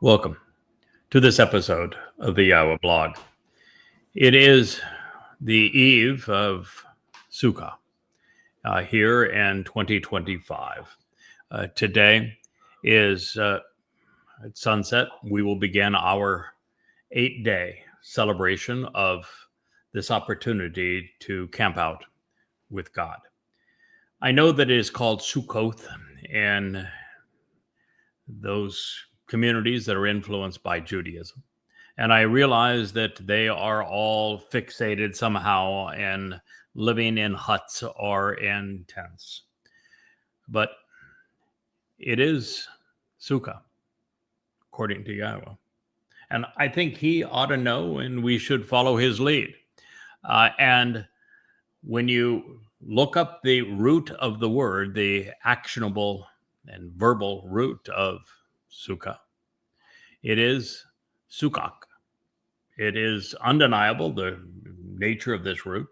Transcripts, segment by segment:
Welcome to this episode of the Yahowah blog. It is the eve of Sukah here in 2025. Today is at sunset. We will begin our 8-day celebration of this opportunity to camp out with God. I know that it is called Sukkoth in those communities that are influenced by Judaism. And I realize that they are all fixated somehow in living in huts or in tents. But it is Sukah, according to Yahowah. And I think he ought to know, and we should follow his lead. And when you look up the root of the word, the actionable and verbal root of Sukah, it is Sukah. It is undeniable, the nature of this root.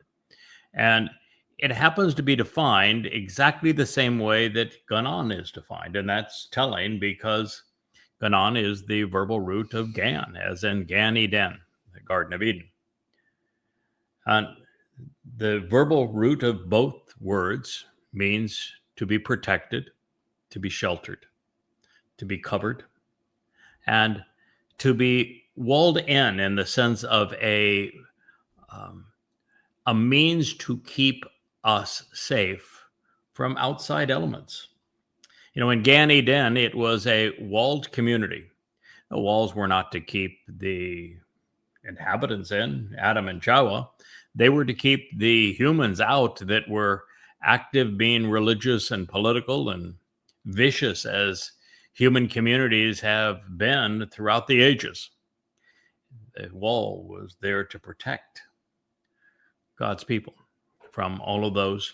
And it happens to be defined exactly the same way that Ganon is defined. And that's telling because Ganon is the verbal root of Gan, as in Gan Eden, the Garden of Eden. And the verbal root of both words means to be protected, to be sheltered, to be covered, and to be walled in the sense of a means to keep us safe from outside elements. You know, in Gan Eden, it was a walled community. The walls were not to keep the inhabitants in, Adam and Chawah. They were to keep the humans out that were active, being religious and political and vicious as human communities have been throughout the ages. The wall was there to protect God's people from all of those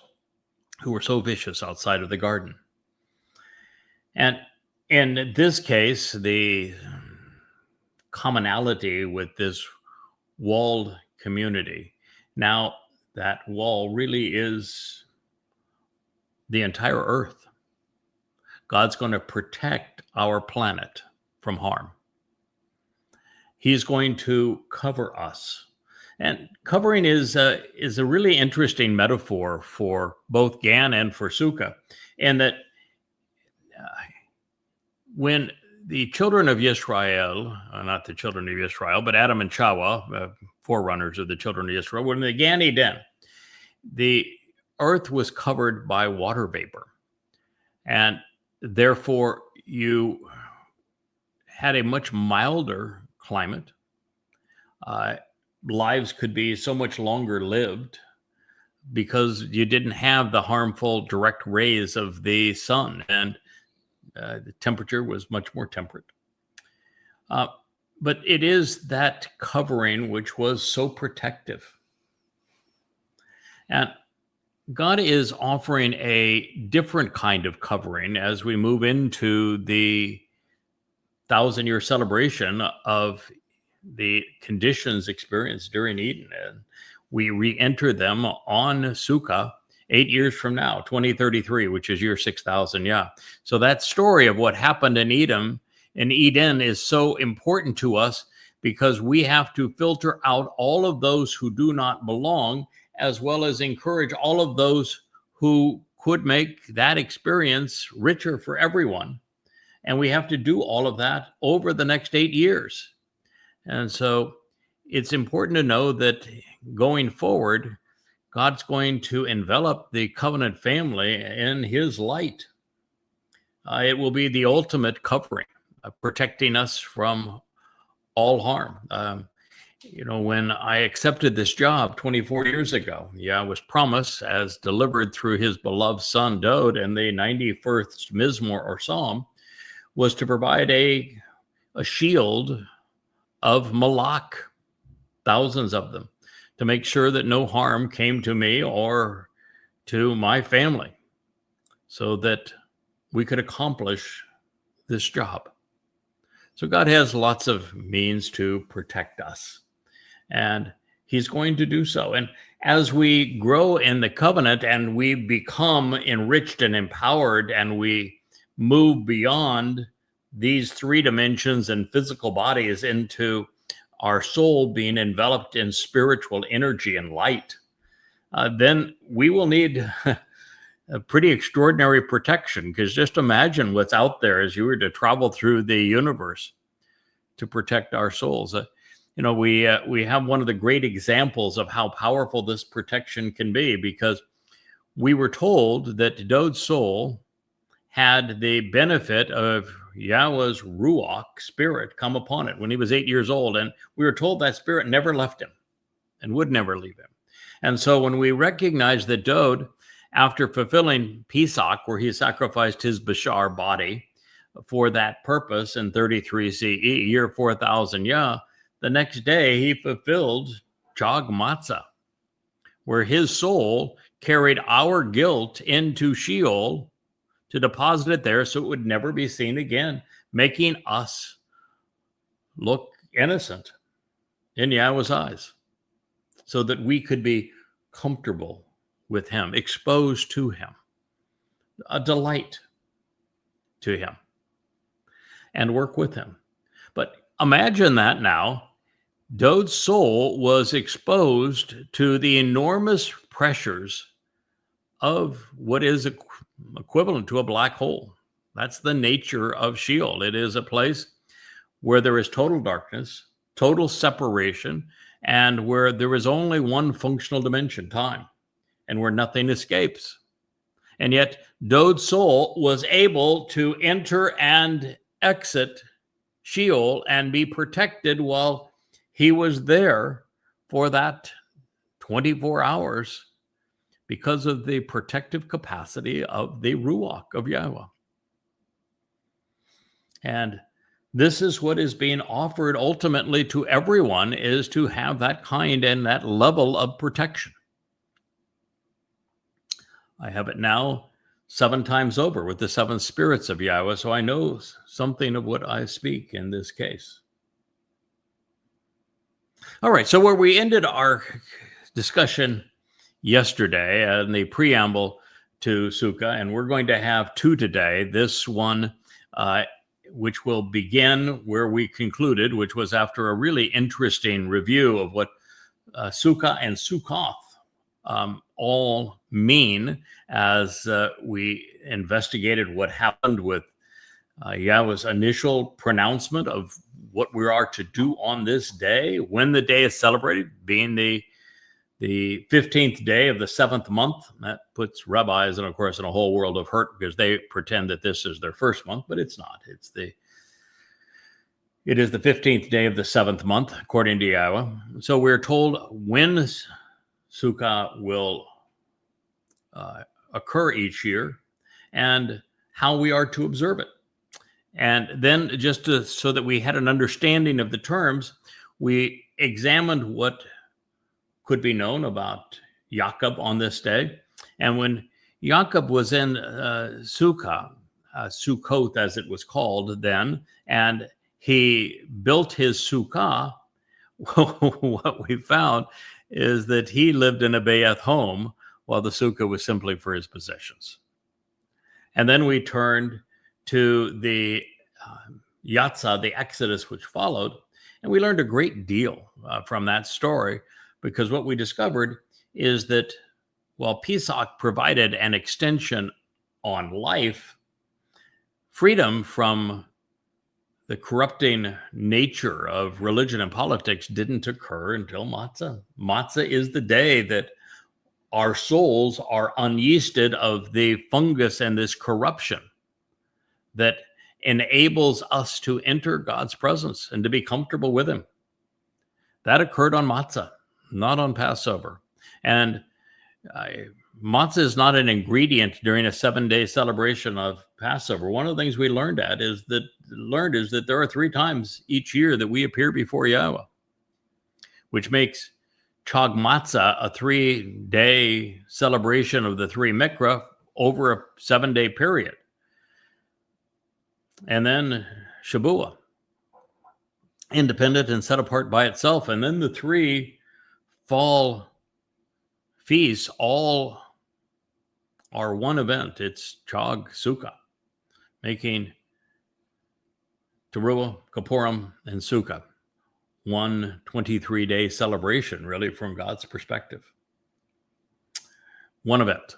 who were so vicious outside of the garden. And in this case, the commonality with this walled community, now that wall really is the entire earth. God's going to protect our planet from harm. He's going to cover us. And covering is a really interesting metaphor for both Gan and for Sukah, in that when the children of Israel, not the children of Israel, but Adam and Chawah, forerunners of the children of Israel, when the Gan Eden, the earth was covered by water vapor. And therefore, you had a much milder climate. Lives could be so much longer lived because you didn't have the harmful direct rays of the sun, and the temperature was much more temperate. But it is that covering which was so protective. And God is offering a different kind of covering as we move into the 1,000-year celebration of the conditions experienced during Eden. And we re-enter them on Sukah 8 years from now, 2033, which is year 6,000. Yeah. So that story of what happened in Eden is so important to us because we have to filter out all of those who do not belong, as well as encourage all of those who could make that experience richer for everyone. And we have to do all of that over the next 8 years. And so it's important to know that going forward, God's going to envelop the covenant family in his light. It will be the ultimate covering, protecting us from all harm. When I accepted this job 24 years ago, I was promised, as delivered through his beloved son, Dode, in the 91st Mizmor or Psalm, was to provide a shield of Malach, thousands of them, to make sure that no harm came to me or to my family, so that we could accomplish this job. So God has lots of means to protect us, and he's going to do so. And as we grow in the covenant and we become enriched and empowered and we move beyond these three dimensions and physical bodies into our soul being enveloped in spiritual energy and light, then we will need a pretty extraordinary protection, because just imagine what's out there as you were to travel through the universe to protect our souls. We have one of the great examples of how powerful this protection can be, because we were told that Dod's soul had the benefit of Yahweh's Ruach spirit come upon it when he was 8 years old. And we were told that spirit never left him and would never leave him. And so when we recognize that Dod, after fulfilling Pesach, where he sacrificed his Bashar body for that purpose in 33 CE, year 4000 Yah, the next day he fulfilled Chag Matzah, where his soul carried our guilt into Sheol to deposit it there so it would never be seen again, making us look innocent in Yahweh's eyes, so that we could be comfortable with him, exposed to him, a delight to him, and work with him. But imagine that now. Dod's soul was exposed to the enormous pressures of what is equivalent to a black hole. That's the nature of Sheol. It is a place where there is total darkness, total separation, and where there is only one functional dimension, time, and where nothing escapes. And yet, Dod's soul was able to enter and exit Sheol and be protected while he was there for that 24 hours, because of the protective capacity of the Ruach of Yahweh. And this is what is being offered ultimately to everyone, is to have that kind and that level of protection. I have it now 7 times over with the 7 spirits of Yahweh, so I know something of what I speak in this case. All right, so where we ended our discussion yesterday and the preamble to Sukah, and we're going to have 2 today. This one, which will begin where we concluded, which was after a really interesting review of what Sukah and Sukkoth all mean, as we investigated what happened with Yahweh's initial pronouncement of what we are to do on this day, when the day is celebrated, being the 15th day of the 7th month. That puts rabbis, and of course, in a whole world of hurt, because they pretend that this is their first month, but it's not. It is the 15th day of the 7th month, according to Yahweh. So we're told when Sukah will occur each year and how we are to observe it. And then, so that we had an understanding of the terms, we examined what could be known about Yaakov on this day. And when Yaakov was in Sukah, Sukkoth as it was called then, and he built his Sukah, what we found is that he lived in a Bayeth home, while the Sukah was simply for his possessions. And then we turned to the Yatzah, the Exodus, which followed, and we learned a great deal from that story, because what we discovered is that while Pesach provided an extension on life, freedom from the corrupting nature of religion and politics didn't occur until Matzah. Matzah is the day that our souls are unyeasted of the fungus and this corruption that enables us to enter God's presence and to be comfortable with him. That occurred on Matzah, not on Passover. And matzah is not an ingredient during a 7-day celebration of Passover. One of the things we learned is that there are 3 times each year that we appear before Yahweh, which makes Chag Matzah a 3-day celebration of the 3 Miqra over a 7-day period. And then Shabuah, independent and set apart by itself. And then the 3 fall feasts all are one event. It's Chag Sukah, making Teruah, Kippurim, and Sukah. One 23-day celebration, really, from God's perspective. One event.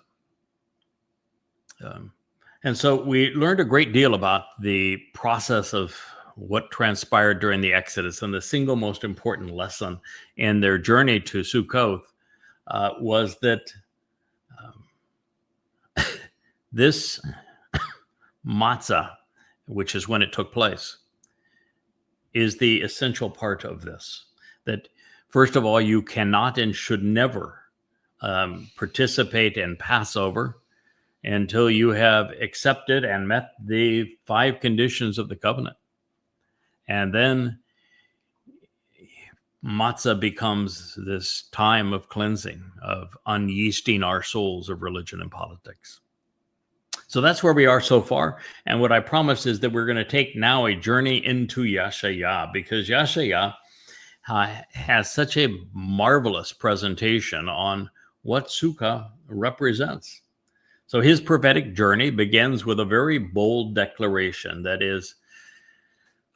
And so we learned a great deal about the process of what transpired during the Exodus. And the single most important lesson in their journey to Sukkoth was that this matzah, which is when it took place, is the essential part of this. That, first of all, you cannot and should never participate in Passover until you have accepted and met the 5 conditions of the covenant. And then matzah becomes this time of cleansing, of unyeasting our souls of religion and politics. So that's where we are so far. And what I promise is that we're going to take now a journey into Yahowah𐤄𐤅, because Yahowah𐤄𤅅 has such a marvelous presentation on what Sukah represents. So his prophetic journey begins with a very bold declaration that is,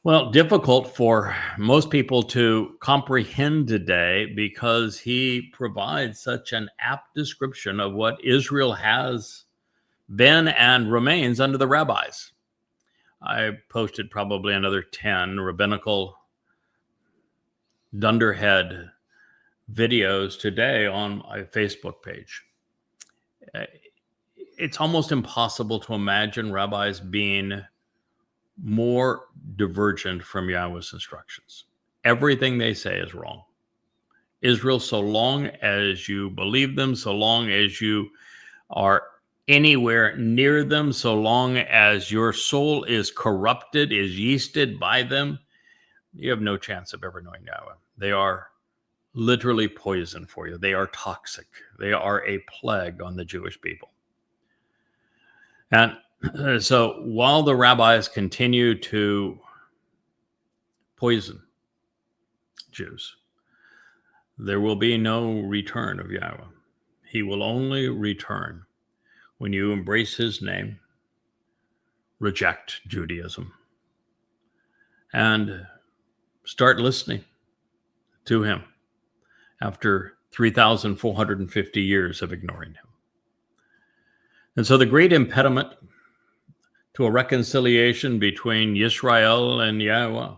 well, difficult for most people to comprehend today, because he provides such an apt description of what Israel has been and remains under the rabbis. I posted probably another 10 rabbinical dunderhead videos today on my Facebook page. It's almost impossible to imagine rabbis being more divergent from Yahweh's instructions. Everything they say is wrong. Israel, so long as you believe them, so long as you are anywhere near them, so long as your soul is corrupted, is yeasted by them, you have no chance of ever knowing Yahweh. They are literally poison for you. They are toxic. They are a plague on the Jewish people. And so while the rabbis continue to poison Jews, there will be no return of Yahweh. He will only return when you embrace his name, reject Judaism, and start listening to him after 3,450 years of ignoring him. And so the great impediment to a reconciliation between Yisrael and Yahweh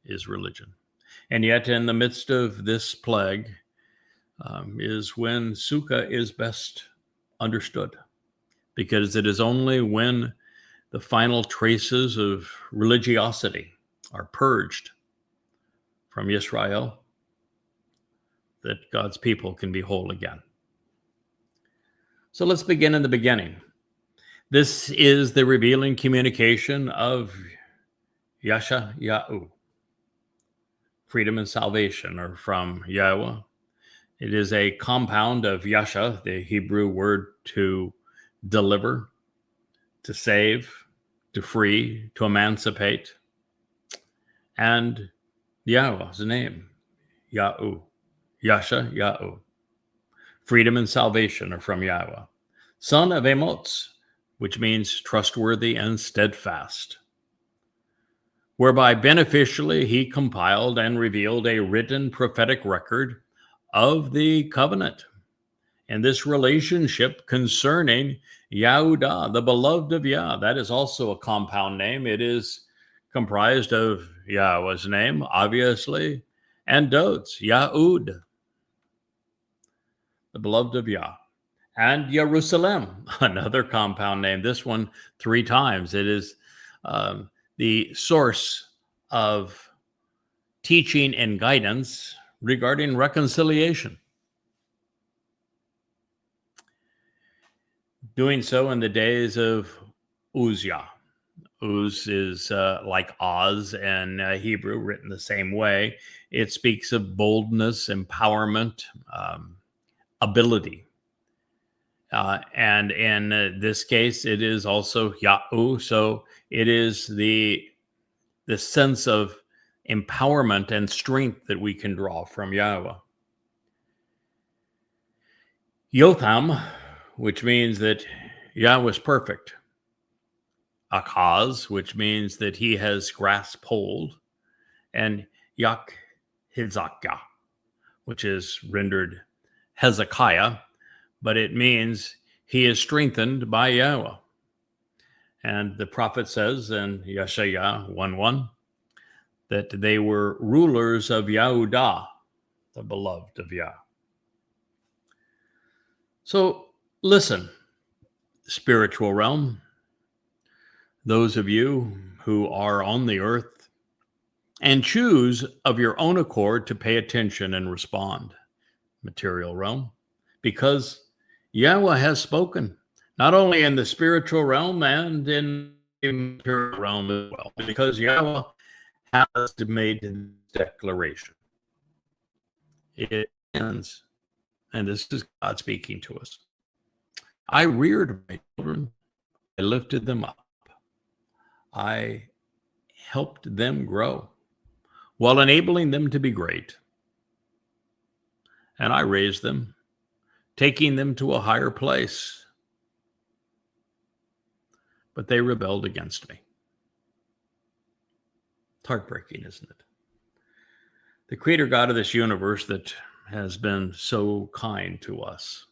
is religion. And yet in the midst of this plague is when Sukah is best understood, because it is only when the final traces of religiosity are purged from Yisrael that God's people can be whole again. So let's begin in the beginning. This is the revealing communication of Yahowah𐤄𤅅. Freedom and salvation are from Yahweh. It is a compound of Yasha, the Hebrew word to deliver, to save, to free, to emancipate. And Yahweh's name, Yahu, Yahowah𐤄𤅅. Freedom and salvation are from Yahweh. Son of Amos, which means trustworthy and steadfast, whereby beneficially he compiled and revealed a written prophetic record of the covenant and this relationship concerning Yahudah, the beloved of Yah. That is also a compound name. It is comprised of Yahweh's name, obviously, and Dod's, Yahud, the beloved of Yah, and Jerusalem, another compound name, this one 3 times. It is the source of teaching and guidance regarding reconciliation. Doing so in the days of Uzziah. Uz is like Oz in Hebrew, written the same way. It speaks of boldness, empowerment, ability. And in this case, it is also Yahu. So it is the sense of empowerment and strength that we can draw from Yahweh. Yotham, which means that Yahweh is perfect. Akaz, which means that he has grasped hold, and Yahowah𐤄𐤄𐅄, which is rendered Hezekiah, but it means he is strengthened by Yahweh. And the prophet says in Yeshaya 1:1 that they were rulers of Yehudah, the beloved of Yah. So listen, spiritual realm, those of you who are on the earth, and choose of your own accord to pay attention and respond, material realm, because Yahweh has spoken, not only in the spiritual realm and in the material realm as well, because Yahweh has made his declaration. It ends, and this is God speaking to us. I reared my children, I lifted them up, I helped them grow while enabling them to be great. And I raised them, taking them to a higher place. But they rebelled against me. It's heartbreaking, isn't it? The creator God of this universe that has been so kind to us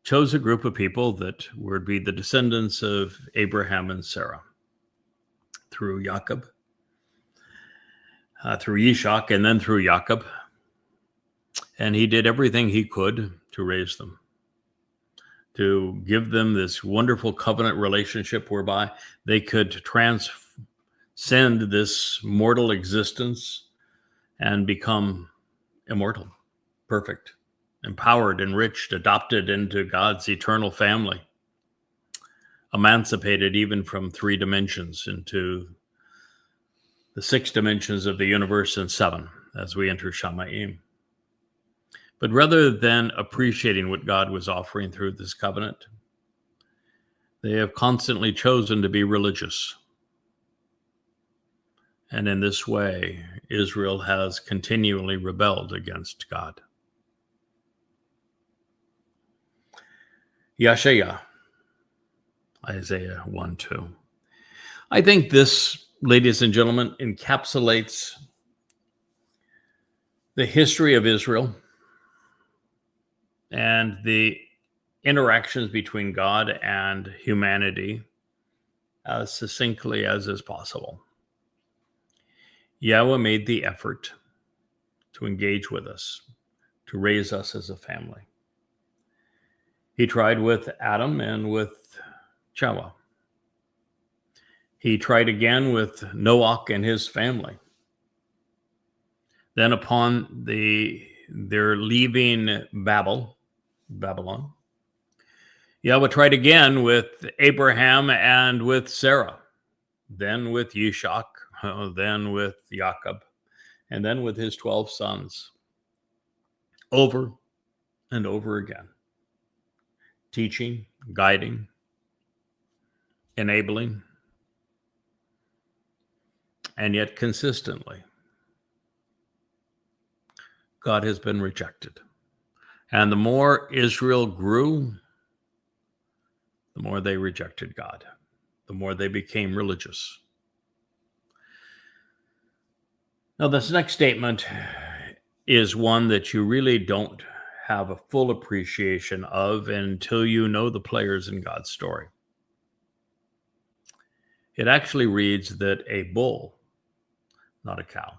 chose a group of people that would be the descendants of Abraham and Sarah through Jacob, through Yishak, and then through Jacob. And he did everything he could to raise them, to give them this wonderful covenant relationship whereby they could transcend this mortal existence and become immortal, perfect, empowered, enriched, adopted into God's eternal family, emancipated even from 3 dimensions into the 6 dimensions of the universe and 7 as we enter Shamayim. But rather than appreciating what God was offering through this covenant, they have constantly chosen to be religious. And in this way, Israel has continually rebelled against God. Yeshaya, Isaiah 1:2. I think this, ladies and gentlemen, encapsulates the history of Israel and the interactions between God and humanity as succinctly as is possible. Yahweh made the effort to engage with us, to raise us as a family. He tried with Adam and with Chawah. He tried again with Noah and his family. Then upon their leaving Babylon, Yahweh tried again with Abraham and with Sarah, then with Yishak, then with Jacob, and then with his 12 sons, over and over again, teaching, guiding, enabling, and yet consistently, God has been rejected. And the more Israel grew, the more they rejected God, the more they became religious. Now, this next statement is one that you really don't have a full appreciation of until you know the players in God's story. It actually reads that a bull, not a cow,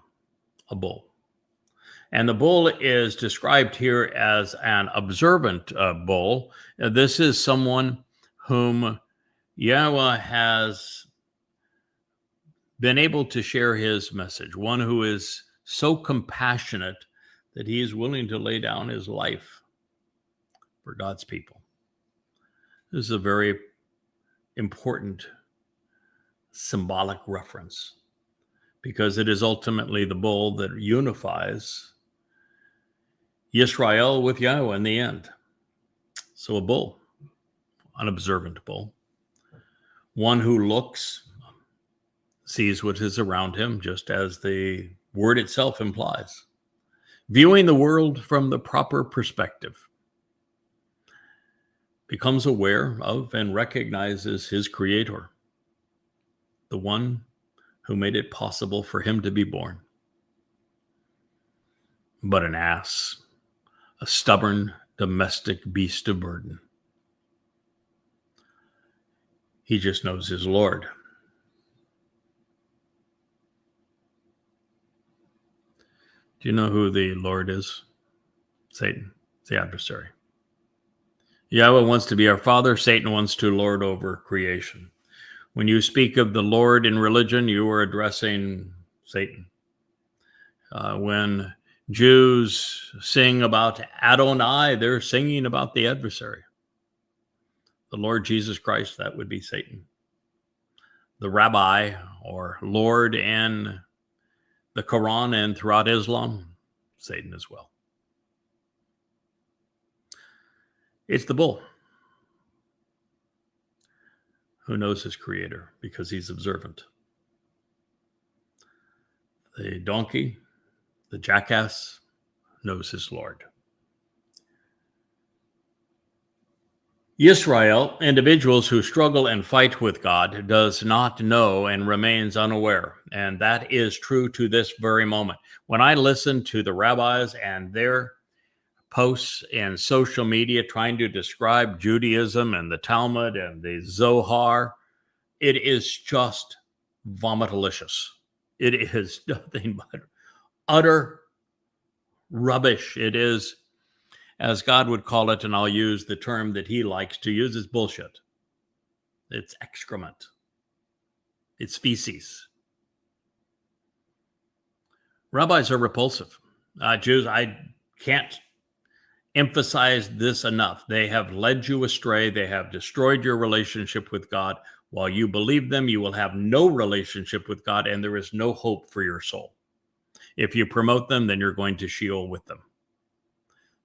a bull. And the bull is described here as an observant bull. This is someone whom Yahweh has been able to share his message, one who is so compassionate that he is willing to lay down his life for God's people. This is a very important symbolic reference because it is ultimately the bull that unifies Yisrael with Yahweh in the end. So a bull, an observant bull, one who looks, sees what is around him, just as the word itself implies, viewing the world from the proper perspective, becomes aware of and recognizes his creator, the one who made it possible for him to be born. But an ass, a stubborn domestic beast of burden. He just knows his Lord. Do you know who the Lord is? Satan, the adversary. Yahweh wants to be our father. Satan wants to lord over creation. When you speak of the Lord in religion, you are addressing Satan. When Jews sing about Adonai, they're singing about the adversary. The Lord Jesus Christ, that would be Satan. The rabbi or Lord in the Quran and throughout Islam, Satan as well. It's the bull who knows his creator because he's observant. The donkey, the jackass, knows his Lord. Israel, individuals who struggle and fight with God, does not know and remains unaware. And that is true to this very moment. When I listen to the rabbis and their posts in social media trying to describe Judaism and the Talmud and the Zohar, it is just vomitalicious. It is nothing but utter rubbish. It is, as God would call it, and I'll use the term that he likes to use, is bullshit. It's excrement. It's feces. Rabbis are repulsive. Jews, I can't emphasize this enough. They have led you astray. They have destroyed your relationship with God. While you believe them, you will have no relationship with God, and there is no hope for your soul. If you promote them, then you're going to Sheol with them.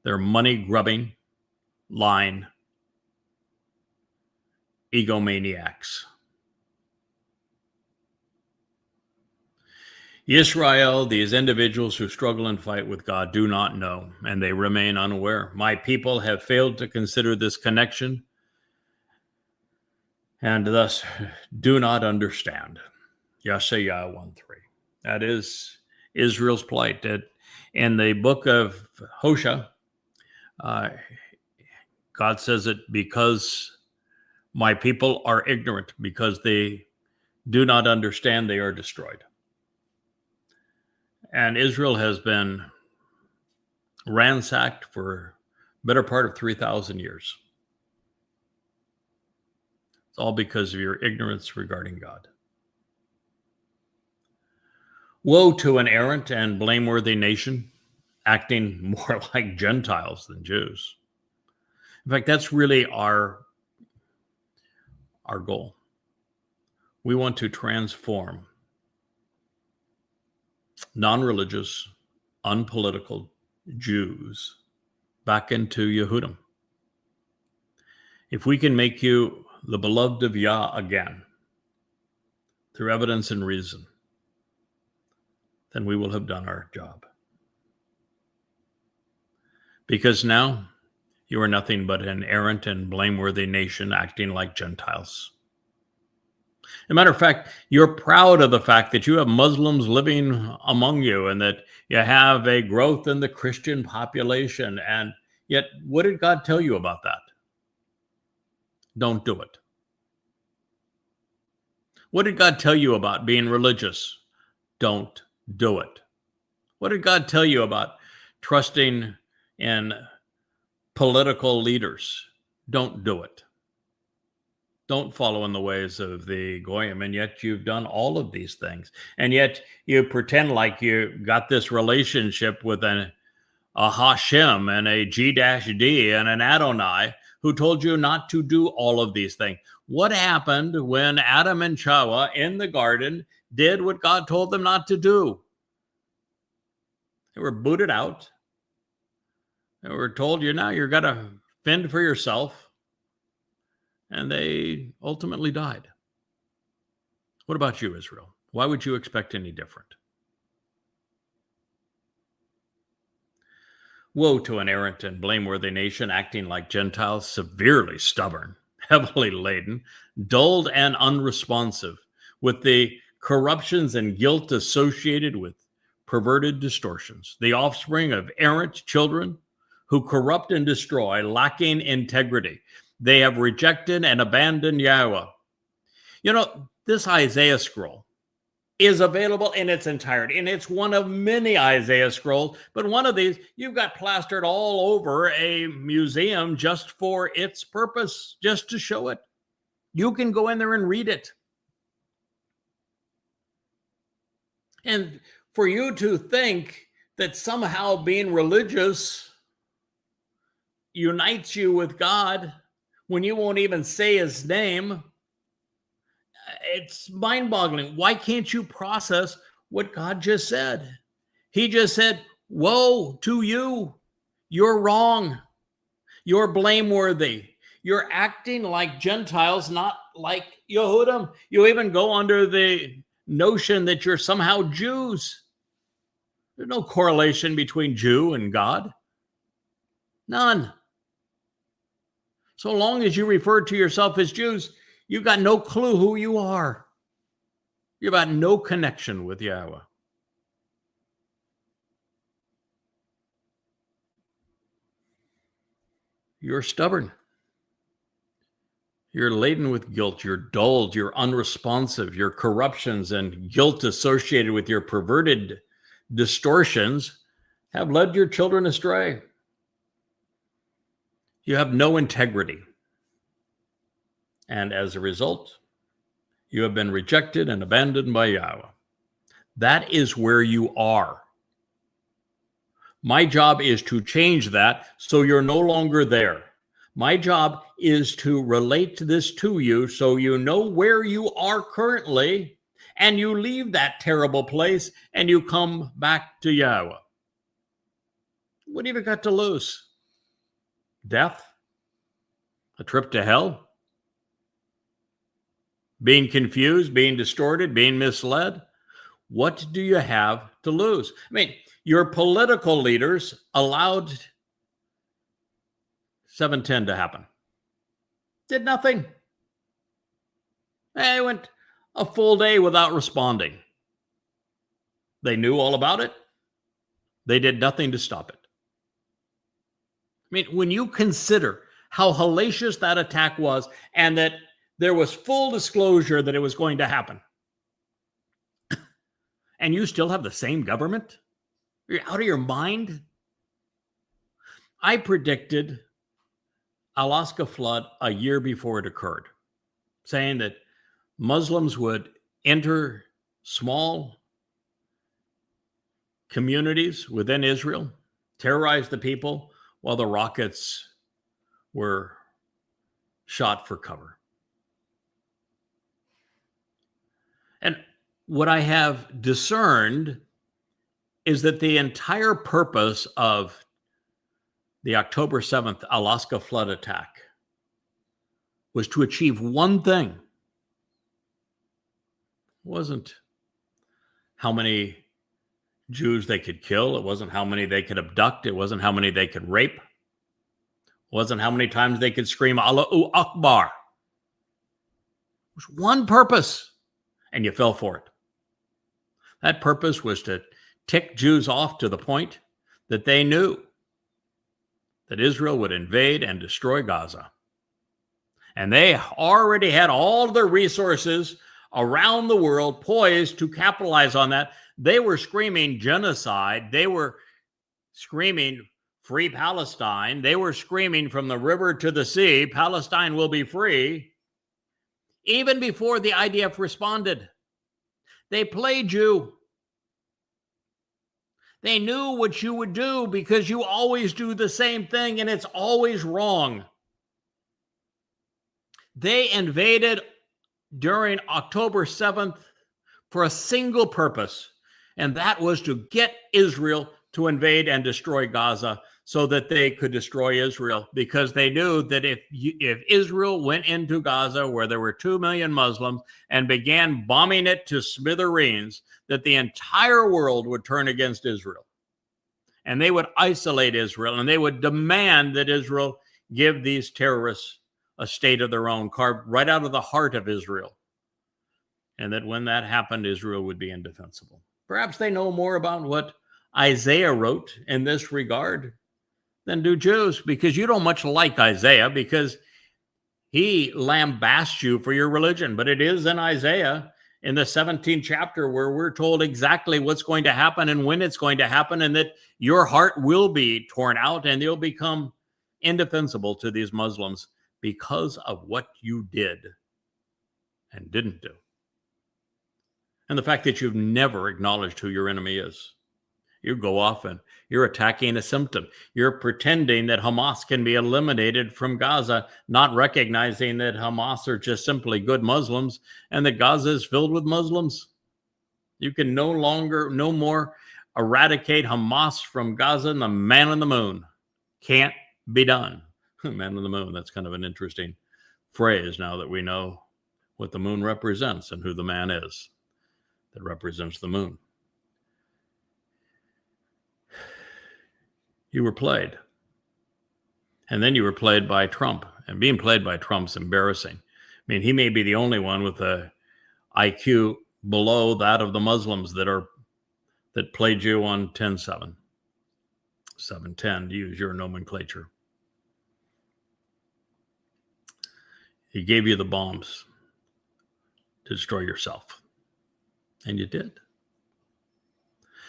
They're money-grubbing, lying, egomaniacs. Israel, these individuals who struggle and fight with God, do not know, and they remain unaware. My people have failed to consider this connection, and thus do not understand. Yahowah𐤄𐤅 1:3. That is Israel's plight. In the book of Hosea, God says it, because my people are ignorant, because they do not understand, they are destroyed. And Israel has been ransacked for the better part of 3,000 years. It's all because of your ignorance regarding God. Woe to an errant and blameworthy nation, acting more like Gentiles than Jews. In fact, that's really our goal. We want to transform non-religious, unpolitical Jews back into Yehudim. If we can make you the beloved of Yah again, through evidence and reason, then we will have done our job. Because now you are nothing but an errant and blameworthy nation acting like Gentiles. As a matter of fact, you're proud of the fact that you have Muslims living among you and that you have a growth in the Christian population. And yet, what did God tell you about that? Don't do it. What did God tell you about being religious? Don't do it. What did God tell you about trusting in political leaders? Don't do it. Don't follow in the ways of the Goyim, and yet you've done all of these things. And yet you pretend like you got this relationship with a Hashem and a G-D and an Adonai who told you not to do all of these things. What happened when Adam and Chava in the garden did what God told them not to do? They were booted out. They were told, you're got to fend for yourself. And they ultimately died. What about you, Israel? Why would you expect any different? Woe to an errant and blameworthy nation acting like Gentiles, severely stubborn, heavily laden, dulled and unresponsive. with the corruptions and guilt associated with perverted distortions, the offspring of errant children who corrupt and destroy, lacking integrity. They have rejected and abandoned Yahweh. You know, this Isaiah scroll is available in its entirety, and it's one of many Isaiah scrolls, but one of these you've got plastered all over a museum just for its purpose, just to show it. You can go in there and read it. And for you to think that somehow being religious unites you with God when you won't even say his name, it's mind-boggling. Why can't you process what God just said? He just said, woe to you. You're wrong. You're blameworthy. You're acting like Gentiles, not like Yehudim. You even go under the notion that you're somehow Jews. There's no correlation between Jew and God. None. So long as you refer to yourself as Jews, you've got no clue who you are. You've got no connection with Yahweh. You're stubborn. You're laden with guilt. You're dulled. You're unresponsive. Your corruptions and guilt associated with your perverted distortions have led your children astray. You have no integrity. And as a result, you have been rejected and abandoned by Yahweh. That is where you are. My job is to change that so you're no longer there. My job is to relate this to you so you know where you are currently and you leave that terrible place and you come back to Yahweh. What have you got to lose? Death? A trip to hell? Being confused, being distorted, being misled? What do you have to lose? I mean, your political leaders allowed 710 to happen. Did nothing. They went a full day without responding. They knew all about it. They did nothing to stop it. I mean, when you consider how hellacious that attack was and that there was full disclosure that it was going to happen, and you still have the same government? You're out of your mind? I predicted Alaska flood a year before it occurred, saying that Muslims would enter small communities within Israel, terrorize the people while the rockets were shot for cover. And what I have discerned is that the entire purpose of the October 7th Alaska flood attack was to achieve one thing. It wasn't how many Jews they could kill. It wasn't how many they could abduct. It wasn't how many they could rape. It wasn't how many times they could scream Allahu Akbar. It was one purpose, and you fell for it. That purpose was to tick Jews off to the point that they knew that Israel would invade and destroy Gaza. And they already had all the resources around the world poised to capitalize on that. They were screaming genocide. They were screaming free Palestine. They were screaming from the river to the sea, Palestine will be free, even before the IDF responded. They played you. They knew what you would do because you always do the same thing and it's always wrong. They invaded during October 7th for a single purpose, and that was to get Israel to invade and destroy Gaza so that they could destroy Israel, because they knew that if Israel went into Gaza, where there were 2 million Muslims, and began bombing it to smithereens, that the entire world would turn against Israel. And they would isolate Israel, and they would demand that Israel give these terrorists a state of their own, carved right out of the heart of Israel. and that when that happened, Israel would be indefensible. Perhaps they know more about what Isaiah wrote in this regard than do Jews, because you don't much like Isaiah, because he lambasts you for your religion. But it is in Isaiah in the 17th chapter where we're told exactly what's going to happen and when it's going to happen, and that your heart will be torn out and you'll become indefensible to these Muslims because of what you did and didn't do. And the fact that you've never acknowledged who your enemy is. You go off and you're attacking a symptom. You're pretending that Hamas can be eliminated from Gaza, not recognizing that Hamas are just simply good Muslims and that Gaza is filled with Muslims. You can no more eradicate Hamas from Gaza than the man on the moon. Can't be done. Man on the moon, that's kind of an interesting phrase now that we know what the moon represents and who the man is that represents the moon. You were played. And then you were played by Trump. And being played by Trump's embarrassing. I mean, he may be the only one with a IQ below that of the Muslims that played you on 10-7. 7-10, to use your nomenclature. He gave you the bombs to destroy yourself. And you did.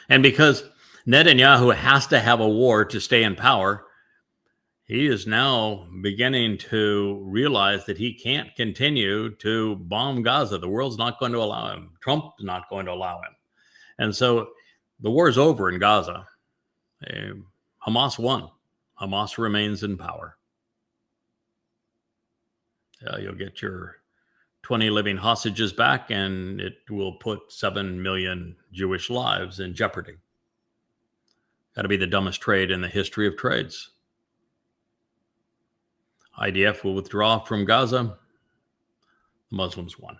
And because Netanyahu has to have a war to stay in power, he is now beginning to realize that he can't continue to bomb Gaza. The world's not going to allow him. Trump's not going to allow him. And so the war is over in Gaza. Hamas won. Hamas remains in power. You'll get your 20 living hostages back, and it will put 7 million Jewish lives in jeopardy. Got to be the dumbest trade in the history of trades. IDF will withdraw from Gaza. The Muslims won.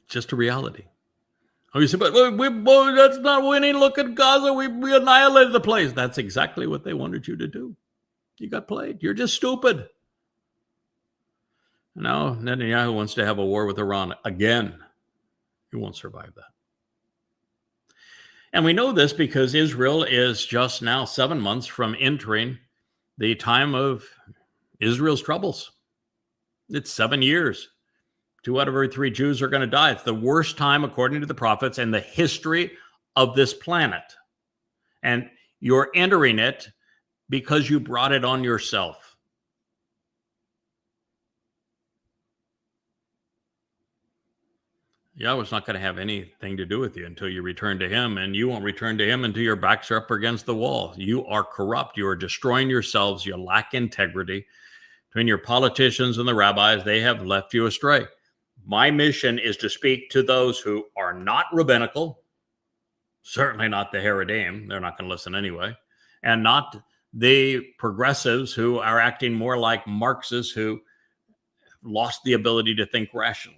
Just a reality. Oh, you say, but that's not winning. Look at Gaza. We annihilated the place. That's exactly what they wanted you to do. You got played. You're just stupid. Now Netanyahu wants to have a war with Iran again. He won't survive that. And we know this because Israel is just now 7 months from entering the time of Israel's troubles. It's 7 years. 2 out of every 3 Jews are going to die. It's the worst time, according to the prophets, in the history of this planet. And you're entering it because you brought it on yourself. Yahweh's not going to have anything to do with you until you return to him, and you won't return to him until your backs are up against the wall. You are corrupt. You are destroying yourselves. You lack integrity. Between your politicians and the rabbis, they have left you astray. My mission is to speak to those who are not rabbinical, certainly not the Haredim. They're not going to listen anyway, and not the progressives who are acting more like Marxists who lost the ability to think rationally.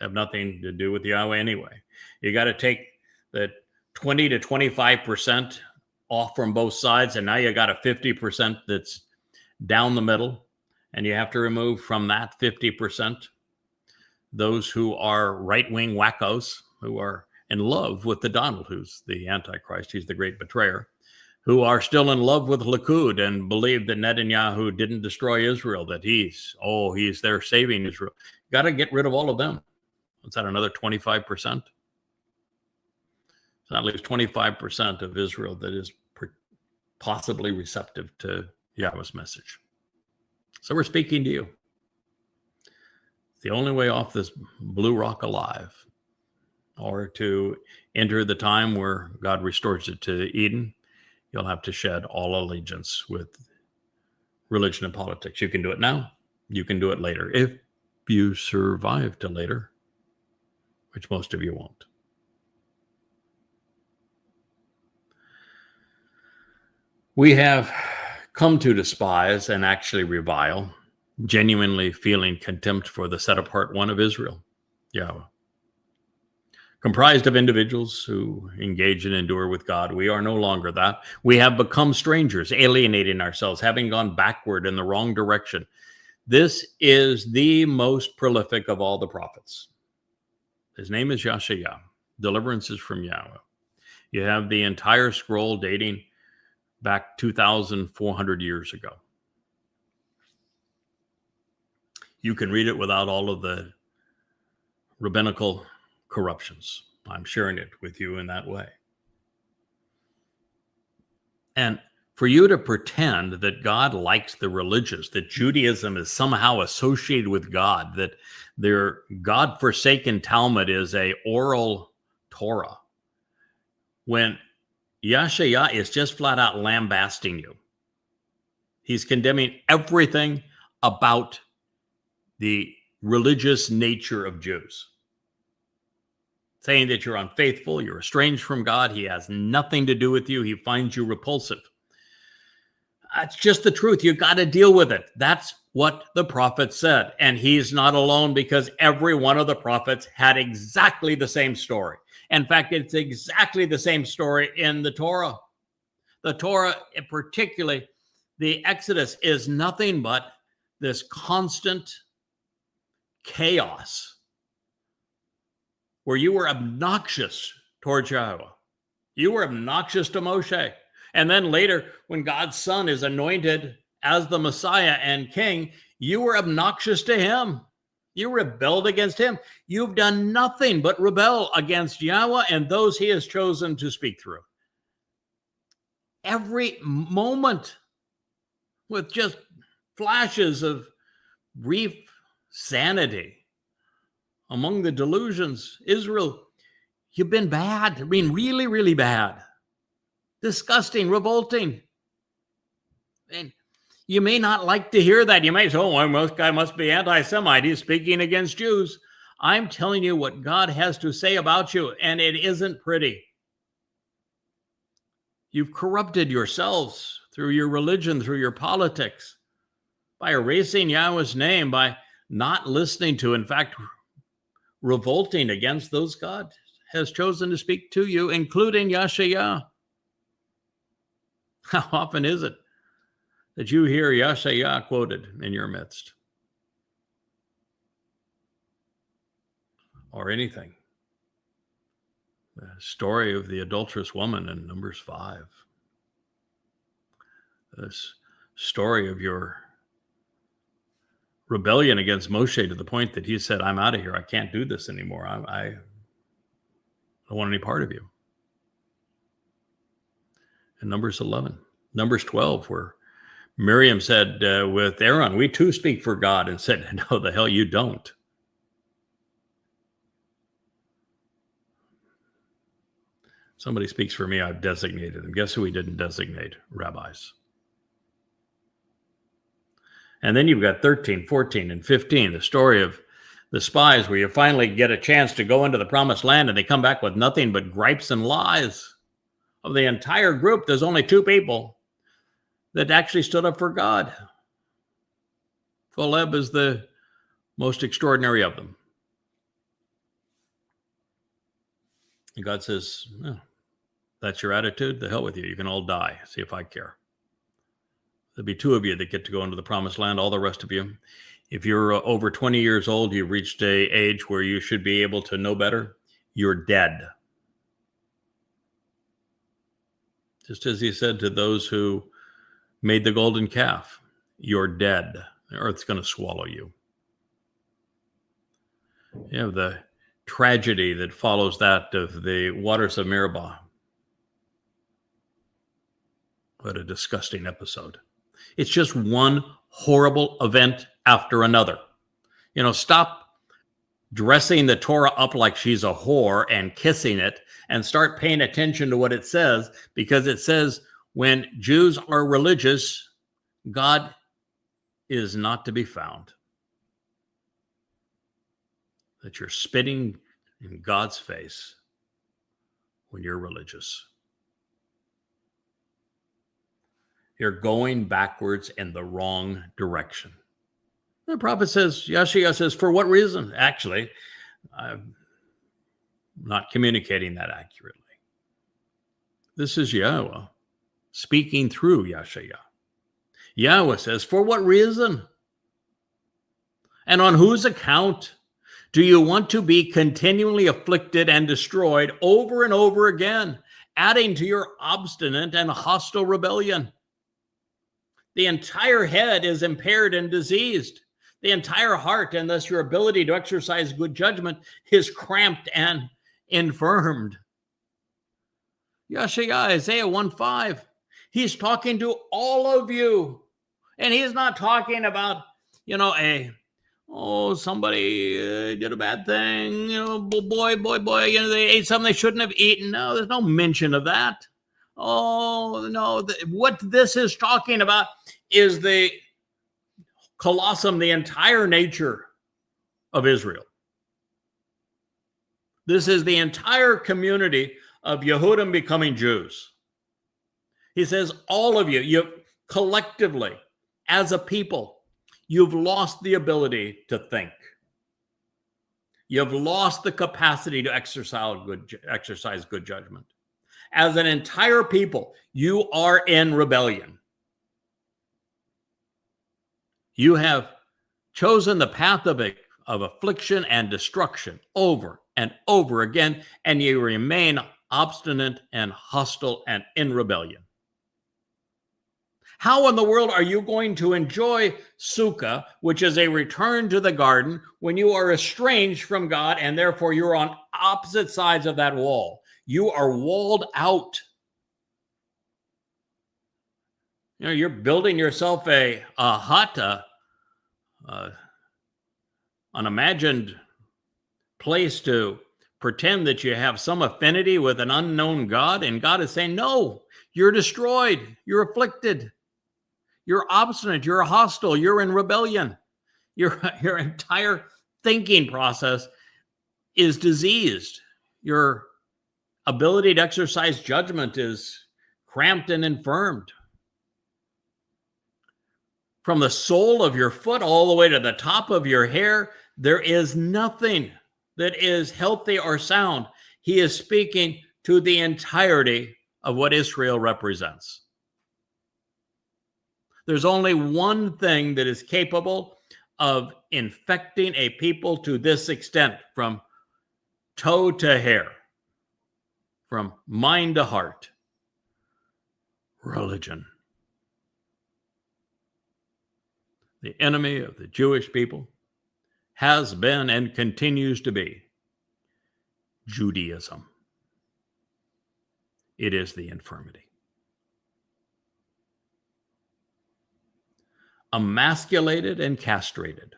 Have nothing to do with Yahweh anyway. You got to take the 20 to 25% off from both sides, and now you got a 50% that's down the middle, and you have to remove from that 50% those who are right-wing wackos who are in love with the Donald, who's the Antichrist. He's the great betrayer, who are still in love with Likud and believe that Netanyahu didn't destroy Israel, that he's there saving Israel. Got to get rid of all of them. Is that another 25%? So that leaves 25% of Israel that is possibly receptive to Yahweh's message. So we're speaking to you. The only way off this blue rock alive, or to enter the time where God restores it to Eden, you'll have to shed all allegiance with religion and politics. You can do it now. You can do it later. If you survive to later, which most of you won't. We have come to despise and actually revile, genuinely feeling contempt for the set-apart one of Israel, Yahweh. Comprised of individuals who engage and endure with God, we are no longer that. We have become strangers, alienating ourselves, having gone backward in the wrong direction. This is the most prolific of all the prophets. His name is Yahowah𐤄𤅅. Deliverance is from Yahweh. You have the entire scroll dating back 2,400 years ago. You can read it without all of the rabbinical corruptions. I'm sharing it with you in that way. And for you to pretend that God likes the religious, that Judaism is somehow associated with God, that their God-forsaken Talmud is a oral Torah, when Yahowah𐤄𤅅 is just flat out lambasting you. He's condemning everything about the religious nature of Jews, saying that you're unfaithful, you're estranged from God, he has nothing to do with you, he finds you repulsive. That's just the truth. You got to deal with it. That's what the prophet said. And he's not alone, because every one of the prophets had exactly the same story. In fact, it's exactly the same story in the Torah. The Torah, particularly the Exodus, is nothing but this constant chaos where you were obnoxious towards Yahweh. You were obnoxious to Moshe. And then later, when God's son is anointed as the Messiah and king, you were obnoxious to him. You rebelled against him. You've done nothing but rebel against Yahweh and those he has chosen to speak through. Every moment, with just flashes of brief sanity among the delusions, Israel, you've been bad. I mean, really, really bad. Disgusting, revolting. And you may not like to hear that. You may say, oh, well, most guy must be anti-Semite. He's speaking against Jews. I'm telling you what God has to say about you, and it isn't pretty. You've corrupted yourselves through your religion, through your politics, by erasing Yahweh's name, by not listening to, in fact, revolting against those God has chosen to speak to you, including Yahowah𐤄𝐤. How often is it that you hear Yahowah𐤄 quoted in your midst? Or anything. The story of the adulterous woman in Numbers 5. This story of your rebellion against Moshe to the point that he said, I'm out of here. I can't do this anymore. I don't want any part of you. In Numbers 11, Numbers 12, where Miriam said with Aaron, we too speak for God, and said, no, the hell you don't. Somebody speaks for me, I've designated them. Guess who he didn't designate? Rabbis. And then you've got 13, 14, and 15, the story of the spies, where you finally get a chance to go into the promised land and they come back with nothing but gripes and lies. Of the entire group, there's only 2 people that actually stood up for God. Caleb is the most extraordinary of them. And God says, oh, that's your attitude? The hell with you. You can all die. See if I care. There'll be 2 of you that get to go into the promised land. All the rest of you, if you're over 20 years old, you've reached an age where you should be able to know better, you're dead. Just as he said to those who made the golden calf, you're dead. The earth's going to swallow you. You have the tragedy that follows that of the waters of Meribah. What a disgusting episode. It's just one horrible event after another. You know, stop dressing the Torah up like she's a whore and kissing it, and start paying attention to what it says, because it says when Jews are religious, God is not to be found. That you're spitting in God's face when you're religious. You're going backwards in the wrong direction. The prophet says, Yahowah𐤄𝐤 says, for what reason? Actually, I'm not communicating that accurately. This is Yahweh speaking through Yahowah𐤄𤅅. Yahweh says, for what reason? And on whose account do you want to be continually afflicted and destroyed over and over again, adding to your obstinate and hostile rebellion? The entire head is impaired and diseased. The entire heart, and thus your ability to exercise good judgment, is cramped and infirmed. Yeshayah, Isaiah 1:5. He's talking to all of you. And he's not talking about, somebody did a bad thing, boy, they ate something they shouldn't have eaten. No, there's no mention of that. Oh, no. What this is talking about is the colossum, the entire nature of Israel. This is the entire community of Yehudim becoming Jews. He says, all of you collectively, as a people, you've lost the ability to think. You've lost the capacity to exercise good judgment. As an entire people, you are in rebellion. You have chosen the path of affliction and destruction over and over again, and you remain obstinate and hostile and in rebellion. How in the world are you going to enjoy Sukah, which is a return to the garden, when you are estranged from God and therefore you're on opposite sides of that wall? You are walled out. You're building yourself a hut, an imagined place to pretend that you have some affinity with an unknown God, and God is saying, no, you're destroyed, you're afflicted, you're obstinate, you're hostile, you're in rebellion. Your entire thinking process is diseased. Your ability to exercise judgment is cramped and infirmed. From the sole of your foot all the way to the top of your hair, there is nothing that is healthy or sound. He is speaking to the entirety of what Israel represents. There's only one thing that is capable of infecting a people to this extent, from toe to hair, from mind to heart: religion. The enemy of the Jewish people has been and continues to be Judaism. It is the infirmity. Emasculated and castrated,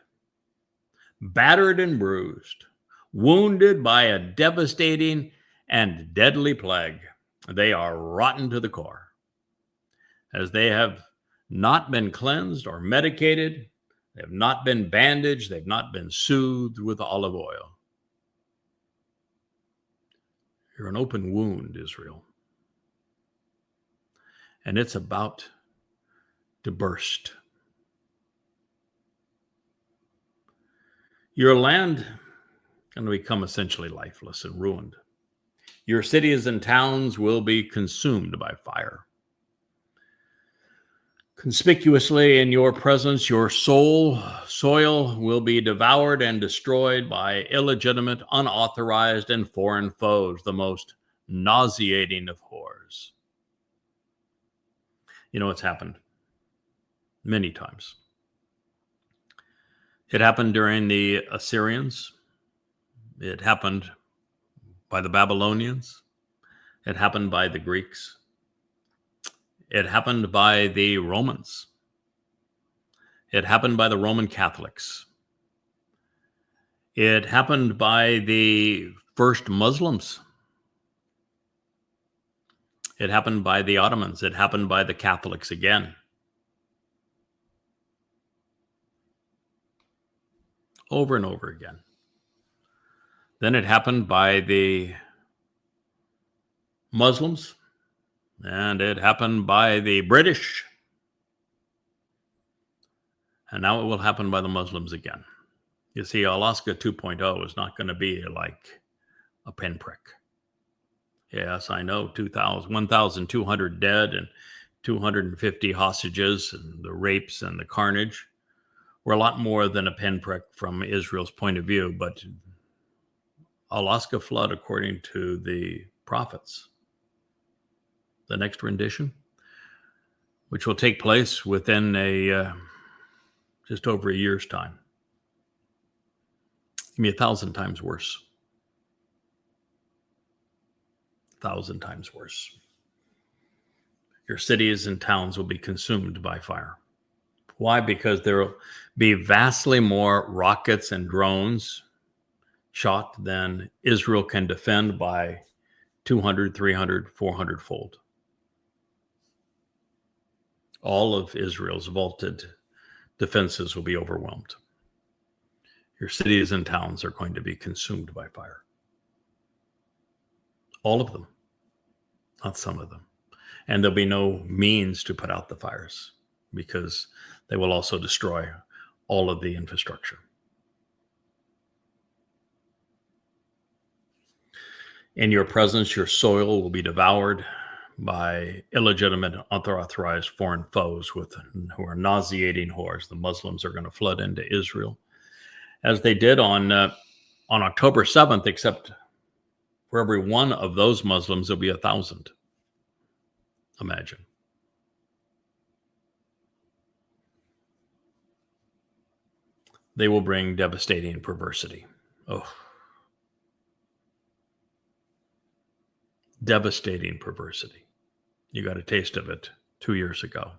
battered and bruised, wounded by a devastating and deadly plague, they are rotten to the core, as they have not been cleansed or medicated. They have not been bandaged. They've not been soothed with olive oil. You're an open wound, Israel. And it's about to burst. Your land is going to become essentially lifeless and ruined. Your cities and towns will be consumed by fire. Conspicuously in your presence, your soil will be devoured and destroyed by illegitimate, unauthorized, and foreign foes, the most nauseating of whores. It's happened many times. It happened during the Assyrians. It happened by the Babylonians. It happened by the Greeks. It happened by the Romans. It happened by the Roman Catholics. It happened by the first Muslims. It happened by the Ottomans. It happened by the Catholics again. Over and over again. Then it happened by the Muslims. And it happened by the British. And now it will happen by the Muslims again. You see, Alaska 2.0 is not going to be like a pinprick. Yes, I know, 1,200 dead and 250 hostages and the rapes and the carnage. We're a lot more than a pinprick from Israel's point of view, but Alaska flood, according to the prophets, the next rendition, which will take place within just over a year's time. It's going to be 1,000 times worse. 1,000 times worse. Your cities and towns will be consumed by fire. Why? Because there will be vastly more rockets and drones shot than Israel can defend by 200, 300, 400 fold. All of Israel's vaulted defenses will be overwhelmed. Your cities and towns are going to be consumed by fire. All of them, not some of them. And there'll be no means to put out the fires because they will also destroy all of the infrastructure. In your presence, your soil will be devoured by illegitimate, unauthorized foreign foes who are nauseating whores. The Muslims are going to flood into Israel, as they did on October 7th, except for every one of those Muslims, there'll be 1,000. Imagine. They will bring devastating perversity. Oh. Devastating perversity. You got a taste of it 2 years ago.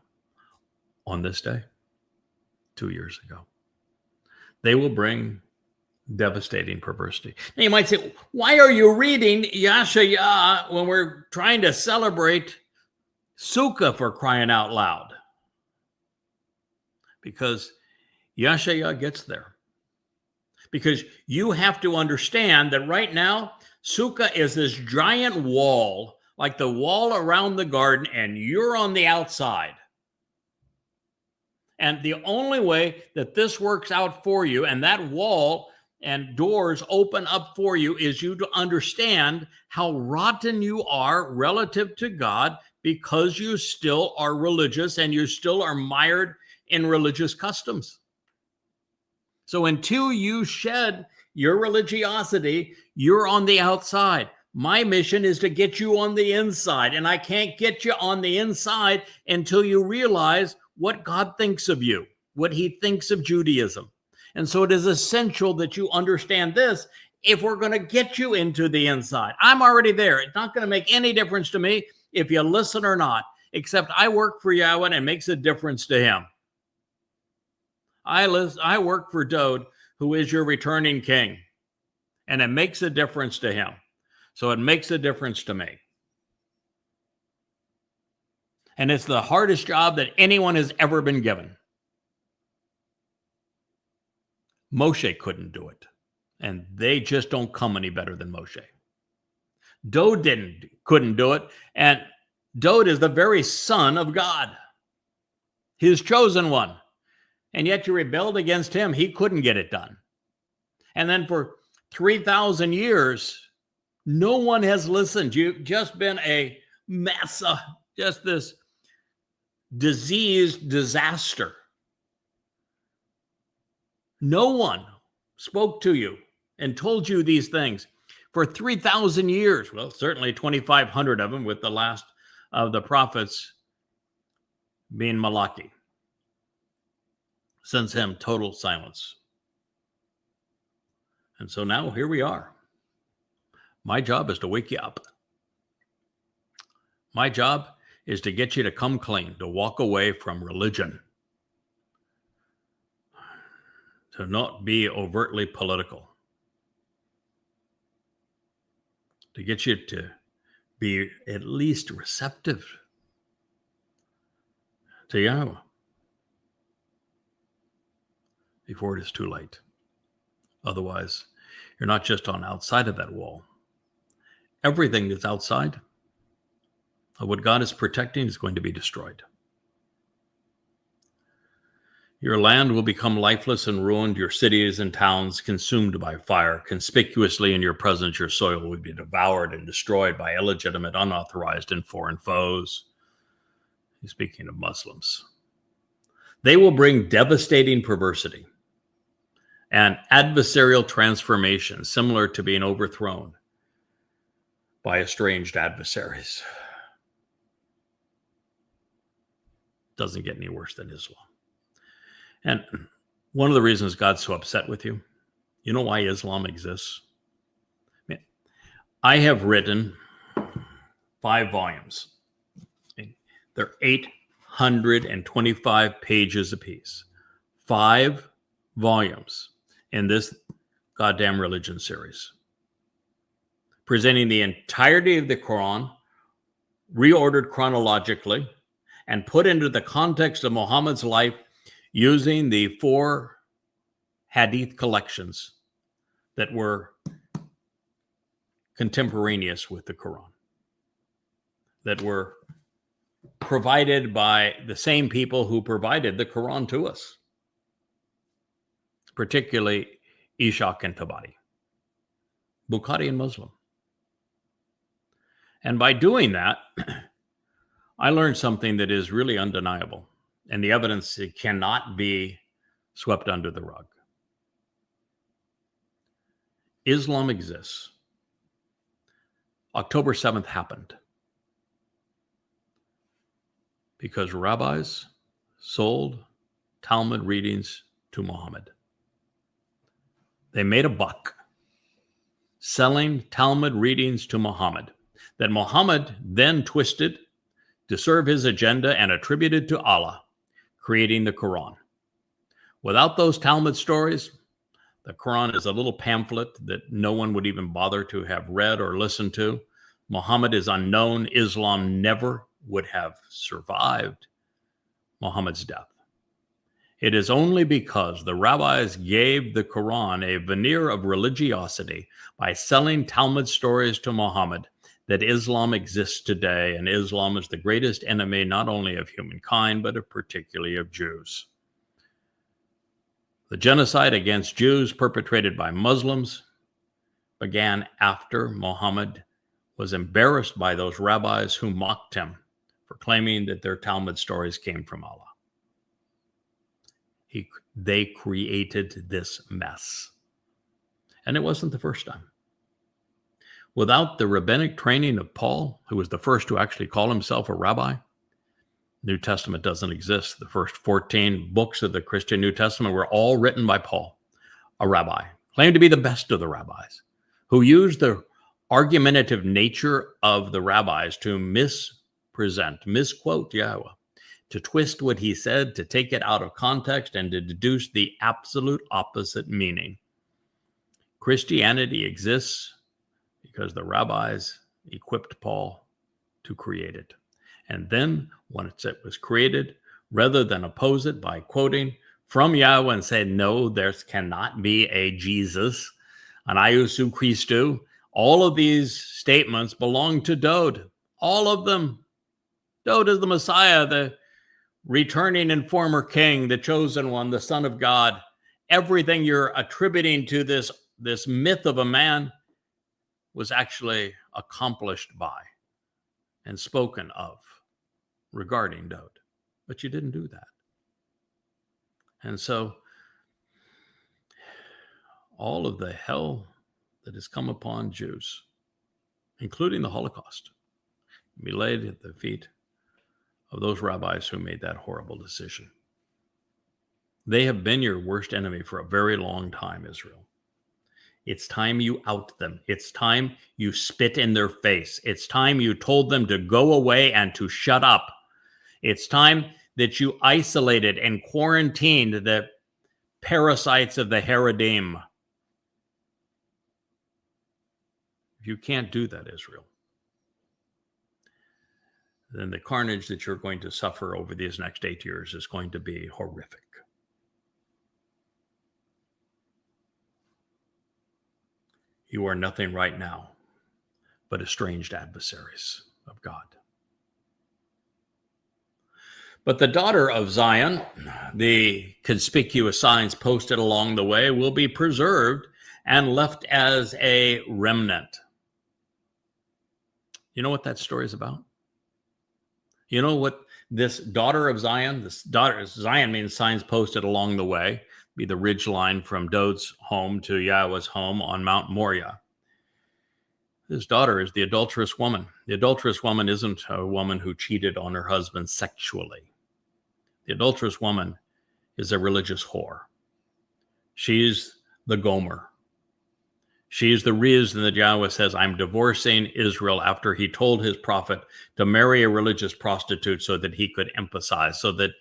On this day, 2 years ago. They will bring devastating perversity. Now you might say, why are you reading Yahowah𐤄𐤄𤉅 when we're trying to celebrate Sukah, for crying out loud? Because Yahowah𐤄𐤄𝐅 gets there. Because you have to understand that right now, Sukah is this giant wall, like the wall around the garden, and you're on the outside. And the only way that this works out for you, and that wall and doors open up for you, is you to understand how rotten you are relative to God, because you still are religious and you still are mired in religious customs. So until you shed your religiosity, you're on the outside. My mission is to get you on the inside, and I can't get you on the inside until you realize what God thinks of you, what he thinks of Judaism. And so it is essential that you understand this if we're going to get you into the inside. I'm already there. It's not going to make any difference to me if you listen or not, except I work for Yahweh and it makes a difference to him. I work for Dode, who is your returning king, and it makes a difference to him. So it makes a difference to me. And it's the hardest job that anyone has ever been given. Moshe couldn't do it, and they just don't come any better than Moshe. Dode couldn't do it, and Dode is the very son of God, his chosen one. And yet you rebelled against him. He couldn't get it done. And then for 3,000 years, no one has listened. You've just been a mess, just this diseased disaster. No one spoke to you and told you these things for 3,000 years. Well, certainly 2,500 of them, with the last of the prophets being Malachi. Since him, total silence. And so now here we are. My job is to wake you up. My job is to get you to come clean, to walk away from religion, to not be overtly political, to get you to be at least receptive to Yahweh before it is too late. Otherwise, you're not just on outside of that wall. Everything that's outside of what God is protecting is going to be destroyed. Your land will become lifeless and ruined, your cities and towns consumed by fire. Conspicuously in your presence, your soil will be devoured and destroyed by illegitimate, unauthorized, and foreign foes. He's speaking of Muslims. They will bring devastating perversity and adversarial transformation, similar to being overthrown by estranged adversaries. Doesn't get any worse than Islam. And one of the reasons God's so upset with you, you know why Islam exists? I have written 5 volumes. They're 825 pages apiece. 5 volumes in this goddamn religion series, presenting the entirety of the Quran, reordered chronologically, and put into the context of Muhammad's life using the 4 hadith collections that were contemporaneous with the Quran, that were provided by the same people who provided the Quran to us, particularly Ishaq and Tabari, Bukhari and Muslim. And by doing that, I learned something that is really undeniable, and the evidence it cannot be swept under the rug. Islam exists. October 7th happened because rabbis sold Talmud readings to Muhammad. They made a buck selling Talmud readings to Muhammad that Muhammad then twisted to serve his agenda and attributed to Allah, creating the Quran. Without those Talmud stories, the Quran is a little pamphlet that no one would even bother to have read or listened to. Muhammad is unknown. Islam never would have survived Muhammad's death. It is only because the rabbis gave the Quran a veneer of religiosity by selling Talmud stories to Muhammad that Islam exists today, and Islam is the greatest enemy not only of humankind, but particularly of Jews. The genocide against Jews perpetrated by Muslims began after Muhammad was embarrassed by those rabbis who mocked him for claiming that their Talmud stories came from Allah. They created this mess. And it wasn't the first time. Without the rabbinic training of Paul, who was the first to actually call himself a rabbi, New Testament doesn't exist. The first 14 books of the Christian New Testament were all written by Paul, a rabbi, claimed to be the best of the rabbis, who used the argumentative nature of the rabbis to misquote Yahweh, to twist what he said, to take it out of context, and to deduce the absolute opposite meaning. Christianity exists because the rabbis equipped Paul to create it. And then, once it was created, rather than oppose it by quoting from Yahweh and say, no, there cannot be a Jesus, an Iesu Christou, all of these statements belong to Dowd. All of them. Dowd is the Messiah, the returning and former king, the chosen one, the Son of God. Everything you're attributing to this myth of a man was actually accomplished by and spoken of regarding Dowd. But you didn't do that. And so all of the hell that has come upon Jews, including the Holocaust, be laid at the feet of those rabbis who made that horrible decision. They have been your worst enemy for a very long time, Israel. It's time you out them. It's time you spit in their face. It's time you told them to go away and to shut up. It's time that you isolated and quarantined the parasites of the Haredim. If you can't do that, Israel, then the carnage that you're going to suffer over these next 8 years is going to be horrific. You are nothing right now but estranged adversaries of God. But the daughter of Zion, the conspicuous signs posted along the way, will be preserved and left as a remnant. You know what that story is about? You know what this daughter of Zion, Zion means signs posted along the way, be the ridge line from Dod's home to Yahweh's home on Mount Moriah. His daughter is the adulterous woman. The adulterous woman isn't a woman who cheated on her husband sexually. The adulterous woman is a religious whore. She's the Gomer. She's the reason that Yahweh says, I'm divorcing Israel, after he told his prophet to marry a religious prostitute so that he could emphasize, so that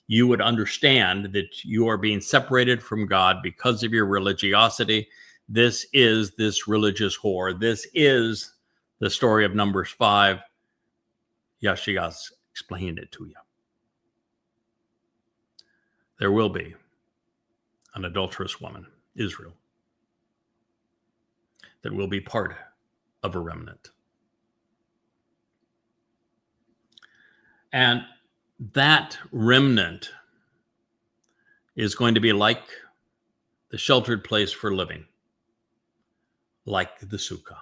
you would understand that you are being separated from God because of your religiosity. This is this religious whore. This is the story of Numbers 5. Yahshua explained it to you. There will be an adulterous woman, Israel, that will be part of a remnant. And that remnant is going to be like the sheltered place for living, like the Sukah,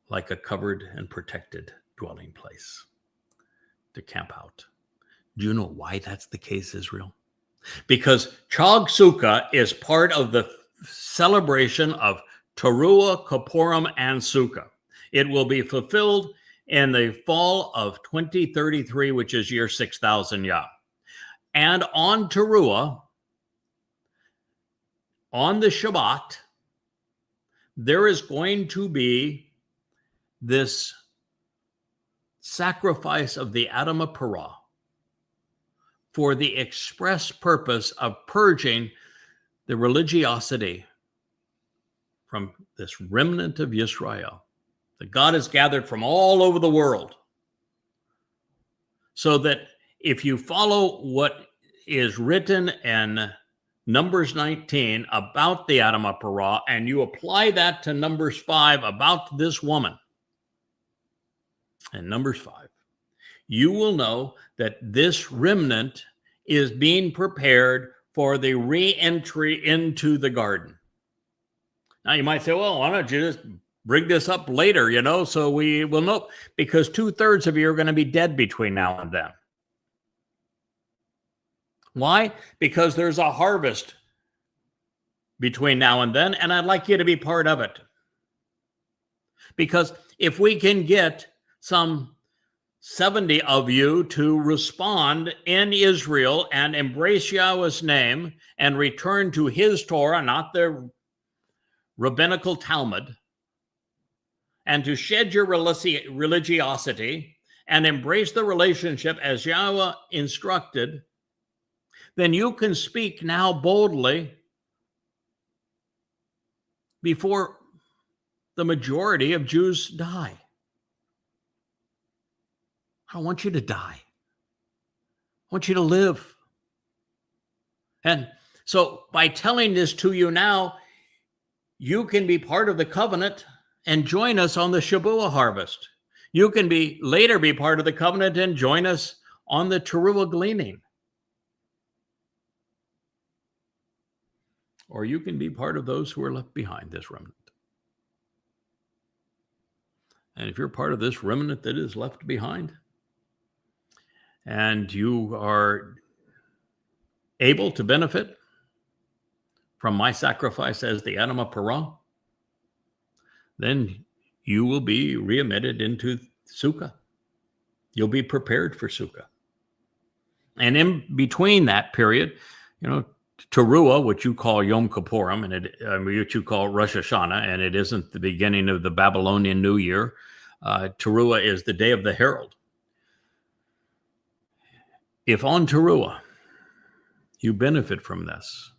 like a covered and protected dwelling place to camp out. Do you know why that's the case, Israel? Because Chag Sukah is part of the celebration of Teruah, Kippurim, and Sukah. It will be fulfilled in the fall of 2033, which is year 6000 Yah. And on Teruah, on the Shabbat, there is going to be this sacrifice of the Adamah Parah for the express purpose of purging the religiosity from this remnant of Yisrael that God has gathered from all over the world. So that if you follow what is written in Numbers 19 about the Adamah Parah, and you apply that to Numbers 5 about this woman, in Numbers 5, you will know that this remnant is being prepared for the re-entry into the garden. Now you might say, well, why don't you just bring this up later, so we will know, because 2/3 of you are going to be dead between now and then. Why? Because there's a harvest between now and then, and I'd like you to be part of it. Because if we can get some 70 of you to respond in Israel and embrace Yahweh's name and return to his Torah, not the rabbinical Talmud, and to shed your religiosity and embrace the relationship as Yahweh instructed, then you can speak now boldly before the majority of Jews die. I don't want you to die. I want you to live. And so by telling this to you now, you can be part of the covenant and join us on the Shabuah harvest. You can later be part of the covenant and join us on the Teruah gleaning. Or you can be part of those who are left behind, this remnant. And if you're part of this remnant that is left behind, and you are able to benefit from my sacrifice as the Adamah Parah, then you will be readmitted into Sukah. You'll be prepared for Sukah. And in between that period, Teruah, which you call Yom Kippurim, and which you call Rosh Hashanah, and it isn't the beginning of the Babylonian New Year. Teruah is the day of the herald. If on Teruah you benefit from this,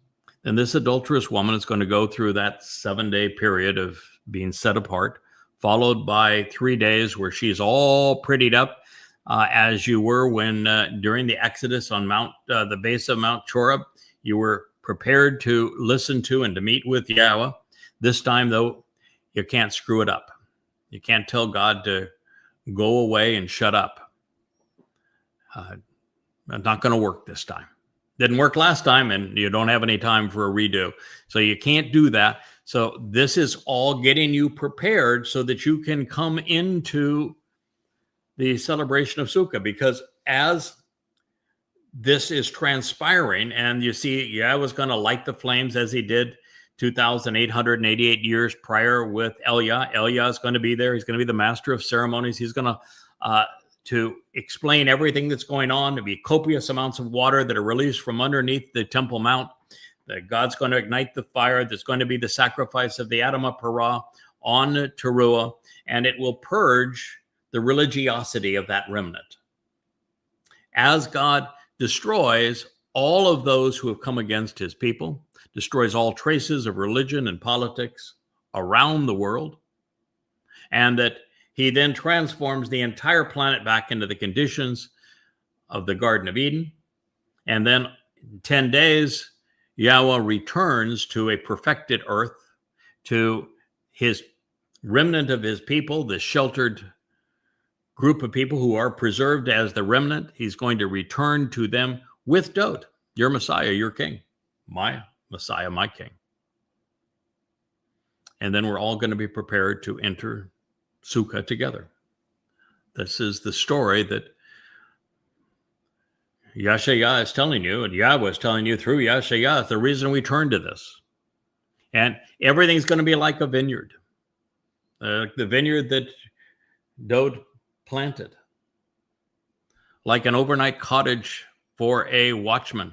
then this adulterous woman is going to go through that 7-day period of being set apart, followed by 3 days where she's all prettied up, as you were when during the Exodus on the base of Mount Choreb, you were prepared to listen to and to meet with Yahweh. This time, though, you can't screw it up. You can't tell God to go away and shut up. Not going to work this time. Didn't work last time, and you don't have any time for a redo. So you can't do that. So this is all getting you prepared so that you can come into the celebration of Sukah, because as this is transpiring, and you see Yahweh's going to light the flames as he did 2,888 years prior with Elia. Elia is going to be there. He's going to be the master of ceremonies. He's going to explain everything that's going on. To be copious amounts of water that are released from underneath the Temple Mount. That God's going to ignite the fire. There's going to be the sacrifice of the Yahowah𐤄𐤅 on Teruah, and it will purge the religiosity of that remnant. As God destroys all of those who have come against his people, destroys all traces of religion and politics around the world, and that he then transforms the entire planet back into the conditions of the Garden of Eden. And then in 10 days, Yahweh returns to a perfected earth, to his remnant of his people, the sheltered group of people who are preserved as the remnant. He's going to return to them with Dode, your Messiah, your King, my Messiah, my King. And then we're all going to be prepared to enter Sukah together. This is the story that Yahshua is telling you, and Yahweh is telling you through Yahshua. It's the reason we turn to this. And everything's going to be like a vineyard. The vineyard that Dode planted. Like an overnight cottage for a watchman.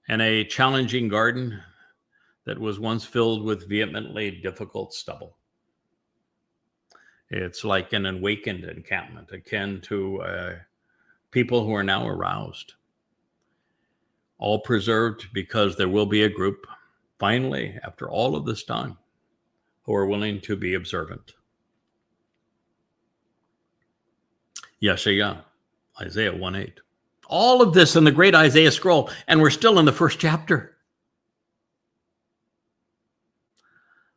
And a challenging garden that was once filled with vehemently difficult stubble. It's like an awakened encampment, akin to people who are now aroused. All preserved because there will be a group, finally, after all of this time, who are willing to be observant. Yahshua, Isaiah 1:8. All of this in the great Isaiah scroll, and we're still in the first chapter.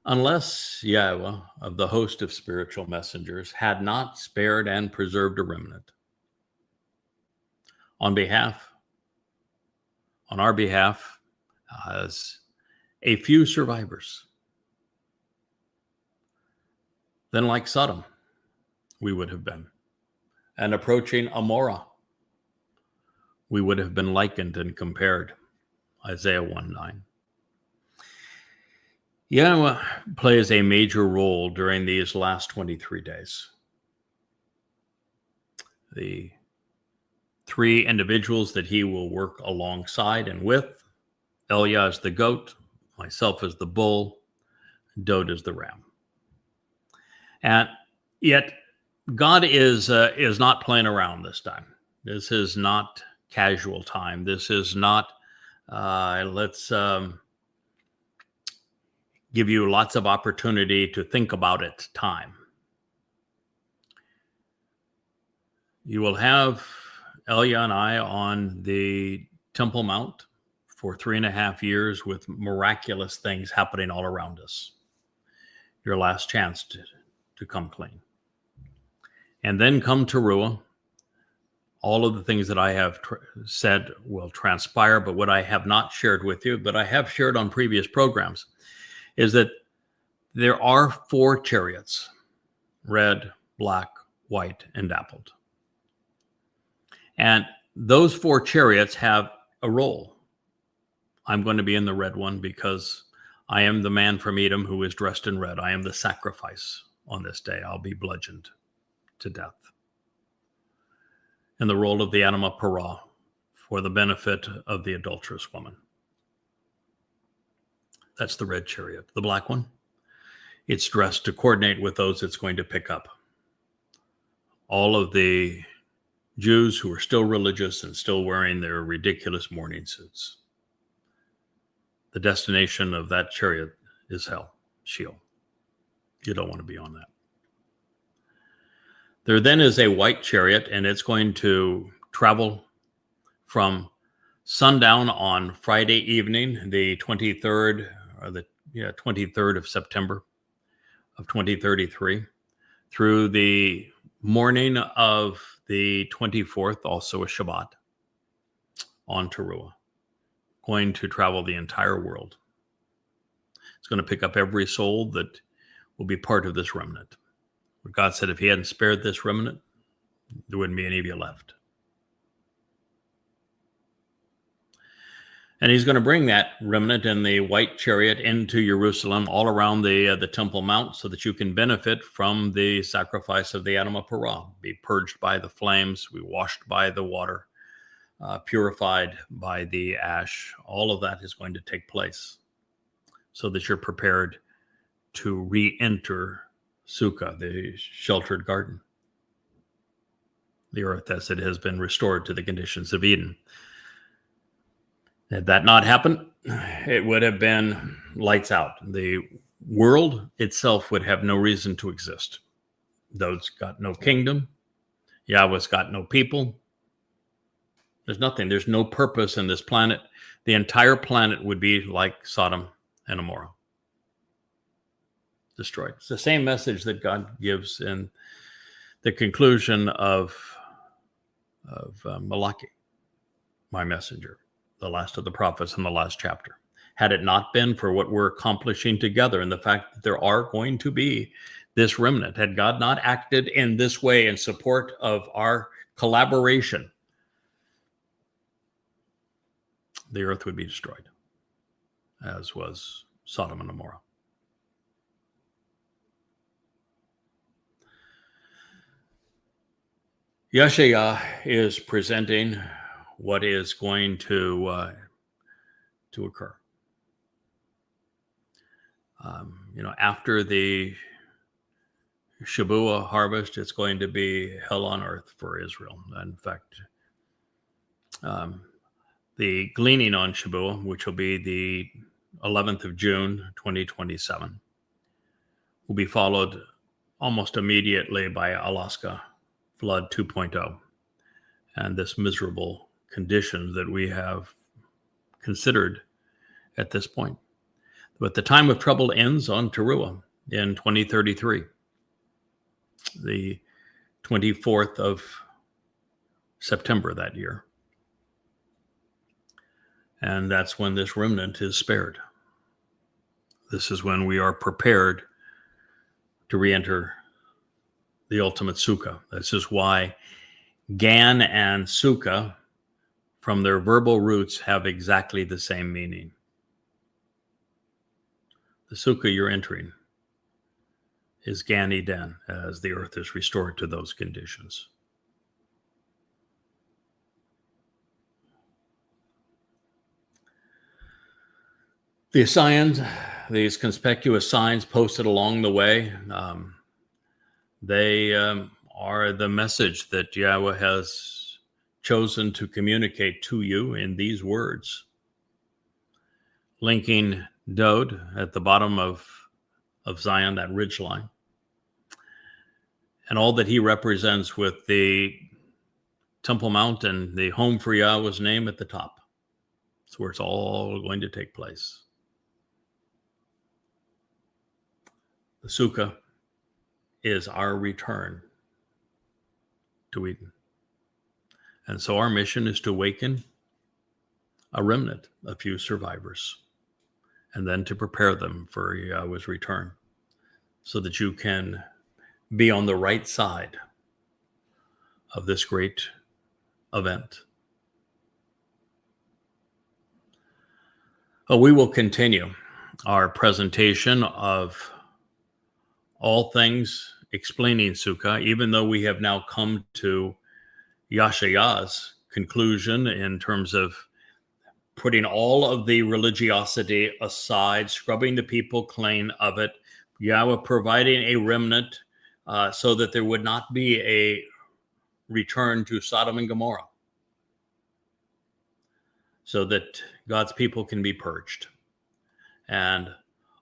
Unless Yahweh of the host of spiritual messengers had not spared and preserved a remnant. On our behalf, as a few survivors, then like Sodom, we would have been. And approaching Amorah, we would have been likened and compared. Isaiah 1:9. Yahweh plays a major role during these last 23 days. The three individuals that he will work alongside and with, Elia is the goat, myself as the bull, Dode is the ram. And yet, God is not playing around this time. This is not casual time. This is not, let's give you lots of opportunity to think about it time. You will have Elia and I on the Temple Mount for 3.5 years with miraculous things happening all around us. Your last chance to come clean. And then come Teruah. All of the things that I have said will transpire, but what I have not shared with you, but I have shared on previous programs, is that there are 4 chariots, red, black, white, and dappled. And those 4 chariots have a role. I'm going to be in the red one because I am the man from Edom who is dressed in red. I am the sacrifice on this day. I'll be bludgeoned to death. And the role of the Yahowah𐤄𐤅 for the benefit of the adulterous woman. That's the red chariot. The black one, it's dressed to coordinate with those it's going to pick up. All of the Jews who are still religious and still wearing their ridiculous mourning suits. The destination of that chariot is hell, Sheol. You don't want to be on that. There then is a white chariot, and it's going to travel from sundown on Friday evening, the 23rd, or the 23rd of September of 2033, through the morning of the 24th, also a Shabbat, on Teruah, going to travel the entire world. It's going to pick up every soul that will be part of this remnant. But God said if he hadn't spared this remnant, there wouldn't be any of you left. And he's going to bring that remnant in the white chariot into Jerusalem, all around the Temple Mount, so that you can benefit from the sacrifice of the animal parah, be purged by the flames, be washed by the water, purified by the ash. All of that is going to take place so that you're prepared to re-enter Sukah, the sheltered garden, the earth as it has been restored to the conditions of Eden. Had that not happened, it would have been lights out. The world itself would have no reason to exist. Those got no kingdom. Yahweh's got no people. There's nothing. There's no purpose in this planet. The entire planet would be like Sodom and Gomorrah. Destroyed. It's the same message that God gives in the conclusion of Malachi, my messenger, the last of the prophets in the last chapter. Had it not been for what we're accomplishing together and the fact that there are going to be this remnant, had God not acted in this way in support of our collaboration, the earth would be destroyed, as was Sodom and Gomorrah. Yahowah𐤄𐤅 is presenting what is going to occur. After the Shabuah harvest, it's going to be hell on earth for Israel. In fact, the gleaning on Shabuah, which will be the 11th of June, 2027, will be followed almost immediately by Alaska Flood 2.0 and this miserable condition that we have considered at this point. But the time of trouble ends on Teruah in 2033, the 24th of September that year. And that's when this remnant is spared. This is when we are prepared to re-enter the ultimate Sukah. This is why Gan and Sukah, from their verbal roots, have exactly the same meaning. The Sukah you're entering is Gan Eden, as the earth is restored to those conditions. The signs, these conspicuous signs posted along the way, they are the message that Yahweh has chosen to communicate to you in these words. Linking Dode at the bottom of Zion, that ridge line, and all that he represents with the Temple Mount and the home for Yahweh's name at the top. That's where it's all going to take place. The Sukah is our return to Eden. And so our mission is to awaken a remnant, a few survivors, and then to prepare them for Yahweh's return so that you can be on the right side of this great event. We will continue our presentation of all things explaining Sukah, even though we have now come to Yahowah's conclusion in terms of putting all of the religiosity aside, scrubbing the people clean of it, Yahweh providing a remnant so that there would not be a return to Sodom and Gomorrah, so that God's people can be purged. And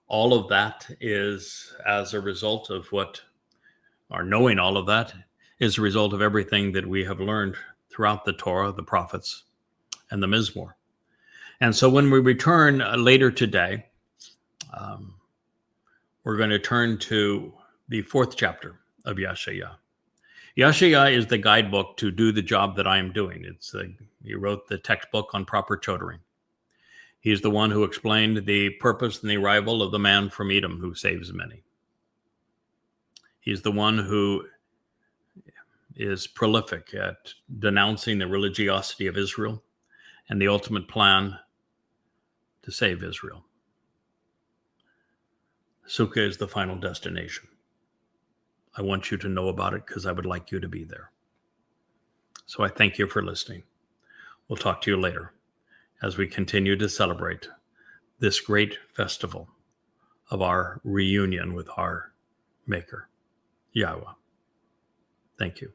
all of that is as a result of knowing all of that is a result of everything that we have learned throughout the Torah, the prophets, and the Mizmor. And so when we return later today, we're going to turn to the 4th chapter of Yahowah𐤄𤅅. Yahowah𐤄���� is the guidebook to do the job that I am doing. He wrote the textbook on proper tutoring. He's the one who explained the purpose and the arrival of the man from Edom who saves many. He's the one who is prolific at denouncing the religiosity of Israel and the ultimate plan to save Israel. Sukah is the final destination. I want you to know about it because I would like you to be there. So I thank you for listening. We'll talk to you later as we continue to celebrate this great festival of our reunion with our Maker, Yahweh. Thank you.